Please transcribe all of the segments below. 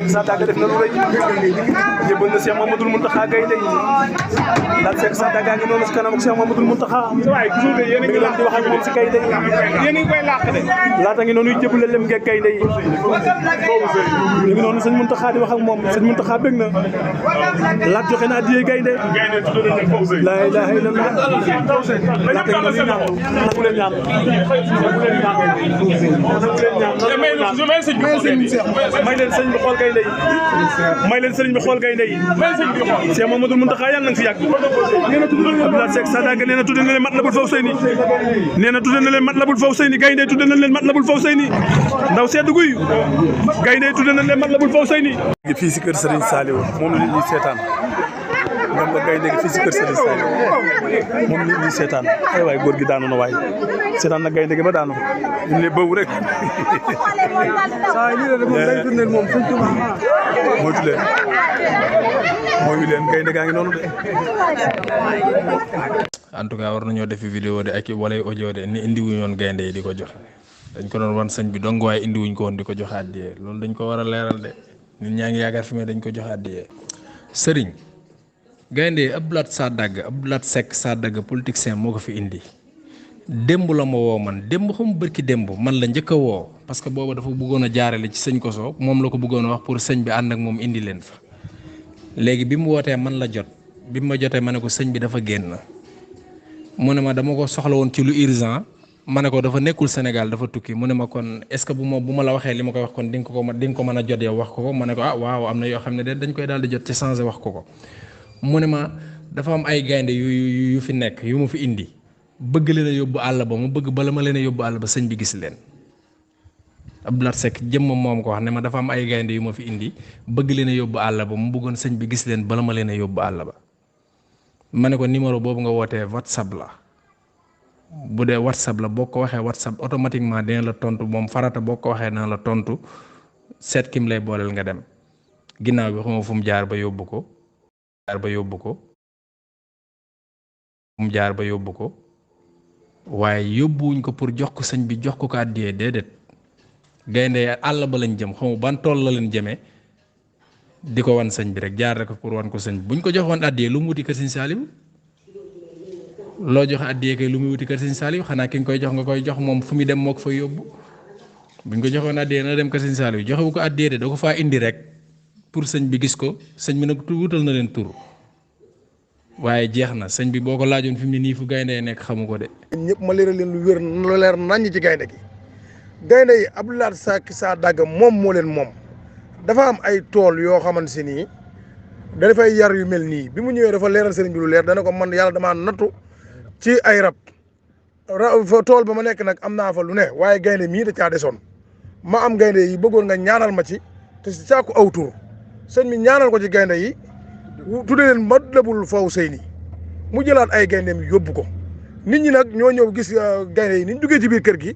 Sadaga def na lu rëy jébal na Cheikh Mamadou Mountakha Gaynde Lat Seck Sadaga ngi noonu si kanam ak Cheikh Mamadou Mountakha waaye toujours de yéen a ngi leen di wax ak moom si Gaynde yi yéen a ngi koy làq de laata ngi noonu jébal lem ngeeg Gaynde yi ñu ngi noonu sëñ Mountakha di wax ak moom sëñ Mountakha bëgg na Lat joxe na adiyee Gaynde la ilaha illallah laata ngi noonu ñaan nangu leen ñaan may leen sëñ bi xool Gaynde yi may leen sëriñ bi xool Gaynde yi Cheikh Mamadou Mountakha yàlla na nga fi yàgg Abdoulaye Seck Sadaga nee na tudde na leen Matlabul Fawzayni nee na tudde na leen Matlabul Fawzayni Gaynde tudde na leen Matlabul Fawzayni ndaw seddu guy Gaynde tudde na leen Matlabul Fawzayni fii si kër Serigne Saliou moom la ñuy seetaan ngam ba Gaynde gi fii si kër Serigne Saliou moom la ñuy seetaan ay waay góor gi daanu na waay seetaan na Gaynde gi ba daanu ñu ne bëw rek saa yi de moom day tunnel moom fuñ tuma moytu leen mooy leen Gaynde gaa ngi noonu de en tout cas war nañoo defi vidéo de ak wala audio de ni indi wuñu woon Gaynde yi di ko joxe dañ ko doon wan sëñ bi dong waaye indi wuñ ko woon di ko joxe àddiyee loolu dañ ko war a leeral de nit ñaa ngi yaakaar fi mu dañ ko joxe àddiyee sëriñ Gaynde yi Abdoulaye Seck Sadaga politicien moo ko fi indi démb la ma woo man démb xam bërki démb man la njëkk a woo parce que booba dafa bëggoon a jaarale ci sëñ Koso moom la ko bëggoon a wax pour sëñ bi ànd ak moom indi leen fa léegi bi mu wootee man la jot bi ma jotee ma ne ko sëñ bi dafa génn mu ne ma dama ko soxla woon ci lu urgent ma ne ko dafa nekkul Sénégal dafa tukki mu ne ma kon est-ce que bu ma la waxee li ma koy wax kon di nga ko mën a jot yow wax ko ma ne ko ah waaw am na yoo xam ne de dañ koy daal di jot ci changé wax ko mu ne ma dafa am ay gaynde yu fi nekk yu ma fi indi bëgg leen a yóbbu àll ba mu bëgg bala ma leen a yóbbu àll ba sëñ bi gis leen Abdoulaye Seck jëmm moom ko wax ne ma dafa am ay gaynde yu ma fi indi bëgg leen a yóbbu àll ba mu bëggoon sëñ bi gis leen bala ma leen a yóbbu àll ba ma ne ko numéro boobu nga wootee WhatsApp la bu dee WhatsApp la boo ko waxee WhatsApp automatiquement dina la tontu moom farata boo ko waxee dina la tontu seet kim lay booleel nga dem ginnaaw bi xuma fu mu jaar ba yóbbu ko waaye yóbbuwuñ ko pour jox ko sëñ bi jox ko àddiyee déedéet gaynde àll ba lañ jëm xamu ban tool la leen jëmee di ko wan sëñ bi rek jaar rek pour wan ko sëñ bi buñ ko joxoon àddiyee lu mu wuti kër sëñ Saliou loo joxe àddiyee kay lu muy wuti kër sëñ Saliou xanaa ki nga koy jox nga koy jox moom fu muy dem moo ko fay yóbbu buñ ko joxoon àddiyee na dem kër sëñ Saliou joxewu ko àddiyee de da ko faa indi rek pour sëñ bi gis ko sëñ bi nag wutal na leen tur waaye jeex na sëñ bi boo ko laajoon fi mu ne nii fu gaynde nekk xamu ko de. ñëpp ma leeral leen lu wér lu leer naññ ci gaynde gi gaynde yi Abdoulaye Seck Sadaga moom moo leen moom dafa am ay tool yoo xamante si nii dafay yar yu mel nii bi mu ñëwee dafa leeral sëriñ bi lu leer dana ko man yàlla damaa nattu ci ay rab tool ba ma nekk nag am naa fa lu ne waaye gaynde mii da caa desoon ma am gaynde yi bëggoon nga ñaanal ma ci te si sàkku aw tur sëñ bi ñaanal ko ci gaynde yi tudde leen Matlabul Fawzayni mu jëlaat ay gayndeem yóbbu ko nit ñi nag ñoo ñëw gis gaynde yi ni ñu duggee ci biir kër gi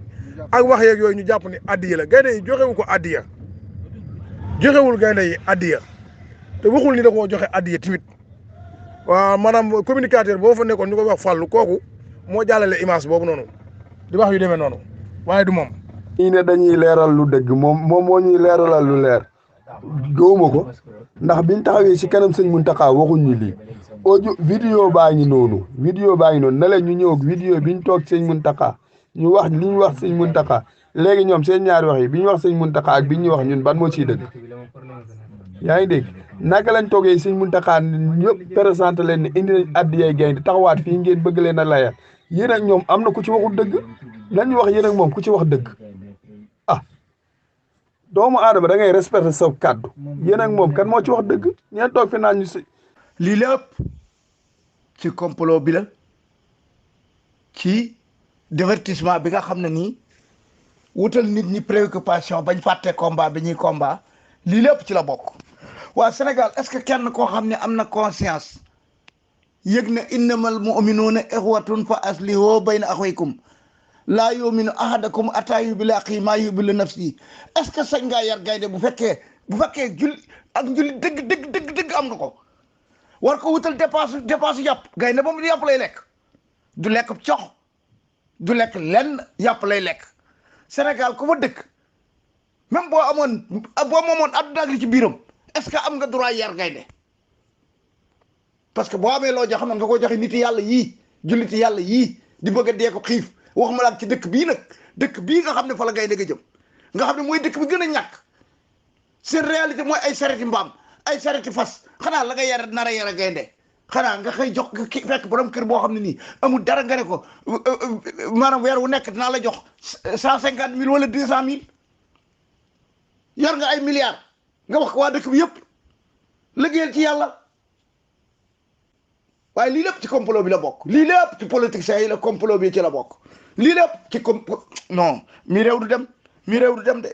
ak wax yeeg yooyu ñu jàpp ni addiya la gaynde yi joxewu ko addiya joxewul gaynde yi addiya te waxul ni da koo joxe addiya timit waaw maanaam communicateur boo fa nekkoon ñu koy wax fàllu kooku moo jàllale image boobu noonu di wax yu demee noonu waaye du moom. ñii ne dañuy leeral lu dëgg moom moo ñuy leeralal lu leer gëwuma ko ndax biñ taxawee ci kanam sëñ Mountakha waxuñ ñu lii audio vidéo baa ngi noonu na leen ñu ñëw ak vidéo biñ toog sëñ Mountakha ñu wax li ñu wax sëñ Mountakha léegi ñoom seen ñaari wax yi bi ñu wax sëñ Mountakha ak bi ñu wax ñun ban moo ciy dëgg yaa ngi dégg naka lañ toogee sëñ Mountakha ñëpp présenté leen ne indi nañ addiyay gaynde taxawaat fii ngeen bëgg leen a layal yéen ak ñoom am na ku ci waxul dëgg nañ wax yéen ak moom ku ci wax dëgg ah doomu aadama da ngay respecté sa kàddu yéen ak moom kan moo ci wax dëgg ñeen toog fi naan ñu si lii lépp ci complot bi la ci divertissement bi nga xam ne nii wutal nit ñi préoccupation bañ fàtte combat bi ñuy combat lii lépp ci la bokk waa Sénégal est-ce que kenn koo xam ne am na conscience yëg na innamal mu'minuuna ixwatun fa aslihu bayna axawaykum laa yuminu ahadakum ataa yuhibba axii maa yuhibbu li nafsihi est-ce que sañ ngaa yar gaynde bu fekkee julli ak julli dëgg am nga ko war ko wutal dépense yàpp gaynde ba mu yàpp lay lekk du lekk cox du lekk lenn yàpp lay lekk Sénégal ku fa dëkk même boo moomoon àdduna ak li ci biiram est-ce que am nga droit yar gaynde parce que boo amee loo jox nga ko joxe nit yàlla yii julliti yàlla yii di bëgg a dee ko xiif waxuma la ci dëkk bii nag dëkk bii nga xam ne fa la gaynde ga jëm nga xam ne mooy dëkk bi gën a ñàkk seen réalité mooy ay sareti mbaam ay sareti fas xanaa la nga yar nar a yar a gaynde xanaa nga xëy jox ki fekk borom kër boo xam ne nii amul dara nga ne ko maanaam weer wu nekk dinaa la jox 150 000 wala 200 000 yor nga ay milliards nga wax ko waa dëkk bi yëpp liggéeyal ci yàlla waaye lii lépp ci complot bi la bokk lii lépp ci politiciens yi la complot bi ci la bokk lii lépp ci non mi réew du dem mi réew du dem de